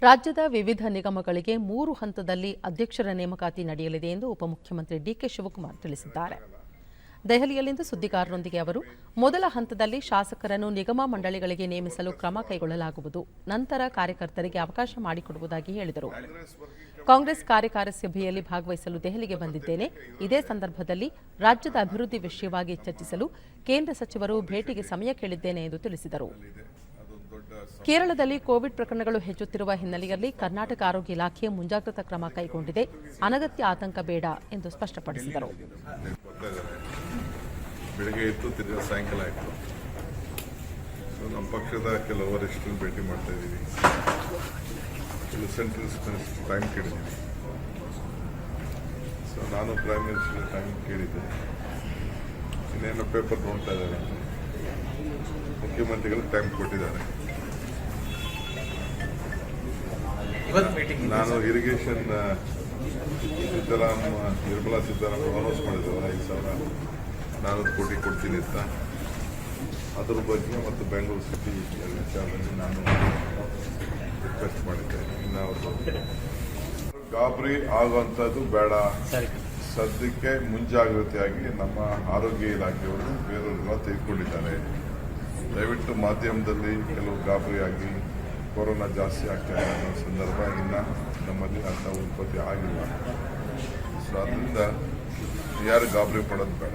ರಾಜ್ಯದ ವಿವಿಧ ನಿಗಮಗಳಿಗೆ 3 ಹಂತದಲ್ಲಿ ಅಧ್ಯಕ್ಷರ ನೇಮಕಾತಿ ನಡೆಯಲಿದೆ ಎಂದು ಉಪಮುಖ್ಯಮಂತ್ರಿ ಡಿಕೆ ಶಿವಕುಮಾರ್ ತಿಳಿಸಿದ್ದಾರೆ. ದೆಹಲಿಯಲ್ಲಿಂದು ಸುದ್ದಿಗಾರರೊಂದಿಗೆ ಅವರು, ಮೊದಲ ಹಂತದಲ್ಲಿ ಶಾಸಕರನ್ನು ನಿಗಮ ಮಂಡಳಿಗಳಿಗೆ ನೇಮಿಸಲು ಕ್ರಮ ಕೈಗೊಳ್ಳಲಾಗುವುದು. ನಂತರ ಕಾರ್ಯಕರ್ತರಿಗೆ ಅವಕಾಶ ಮಾಡಿಕೊಡುವುದಾಗಿ ಹೇಳಿದರು. ಕಾಂಗ್ರೆಸ್ ಕಾರ್ಯಕಾರಿ ಸಭೆಯಲ್ಲಿ ಭಾಗವಹಿಸಲು ದೆಹಲಿಗೆ ಬಂದಿದ್ದೇನೆ. ಇದೇ ಸಂದರ್ಭದಲ್ಲಿ ರಾಜ್ಯದ ಅಭಿವೃದ್ಧಿ ವಿಷಯವಾಗಿ ಚರ್ಚಿಸಲು ಕೇಂದ್ರ ಸಚಿವರು ಭೇಟಿಗೆ ಸಮಯ ಕೇಳಿದ್ದೇನೆ ಎಂದು ತಿಳಿಸಿದರು. ಕೇರಳದಲ್ಲಿ ಕೋವಿಡ್ ಪ್ರಕರಣಗಳು ಹೆಚ್ಚುತ್ತಿರುವ ಹಿನ್ನೆಲೆಯಲ್ಲಿ ಕರ್ನಾಟಕ ಆರೋಗ್ಯ ಇಲಾಖೆ ಮುಂಜಾಗ್ರತಾ ಕ್ರಮ ಕೈಗೊಂಡಿದೆ. ಅನಗತ್ಯ ಆತಂಕ ಬೇಡ ಎಂದು ಸ್ಪಷ್ಟಪಡಿಸಿದರು. ಬೆಳಗ್ಗೆ ಇತ್ತು, ತಿರ್ಗಾ ಸಾಯಂಕಾಲ ಆಯಿತು. ನಮ್ಮ ಪಕ್ಷದ ಕೆಲವು ವರಿಷ್ಠರನ್ನು ಭೇಟಿ ಮಾಡ್ತಾ ಇದ್ದೀವಿ. ಕೆಲವು ಸೆಂಟ್ರಲ್ ಟೈಮ್ ಕೇಳಿದ್ದೀವಿ. ನಾನು ಪ್ರೈಮ್ ಮಿನಿಸ್ಟರ್ ಟೈಮ್ ಕೇಳಿದ್ದೆ. ಇನ್ನೇನು ಪೇಪರ್ ನೋಡ್ತಾ ಇದ್ದಾರೆ. ಮುಖ್ಯಮಂತ್ರಿಗಳು ಟೈಮ್ ಕೊಟ್ಟಿದ್ದಾರೆ. ನಾನು ಇರಿಗೇಷನ್ ನಿರ್ಮಲಾ ಸೀತಾರಾಮನ್ ಅನೌನ್ಸ್ ಮಾಡಿದ್ರು 5,400 ಕೋಟಿ ಕೊಡ್ತೀನಿ ಅಂತ. ಅದರ ಬಗ್ಗೆ ಮತ್ತು ಬೆಂಗಳೂರು ಸಿಟಿ ವಿಚಾರದಲ್ಲಿ ನಾನು ರಿಕ್ವೆಸ್ಟ್ ಮಾಡಿದ್ದೇನೆ. ಇನ್ನು ಅವರು ಗಾಬರಿ ಆಗುವಂಥದ್ದು ಬೇಡ. ಸದ್ಯಕ್ಕೆ ಮುಂಜಾಗ್ರತೆಯಾಗಿ ನಮ್ಮ ಆರೋಗ್ಯ ಇಲಾಖೆಯವರು ಬೇರೆಯವರೆಲ್ಲ ತೆಗೆದುಕೊಂಡಿದ್ದಾರೆ. ದಯವಿಟ್ಟು ಮಾಧ್ಯಮದಲ್ಲಿ ಕೆಲವು ಗಾಬರಿಯಾಗಿ ಕೊರೋನಾ ಜಾಸ್ತಿ ಆಗ್ತಾ ಇದೆ ಅನ್ನೋ ಸಂದರ್ಭ ಇನ್ನು ನಮ್ಮಲ್ಲಿ ಅಂಥ ಉತ್ಪತ್ತಿ ಆಗಿಲ್ಲ. ಸೊ ಅದರಿಂದ ಯಾರು ಗಾಬರಿ ಪಡೋದು ಬೇಡ.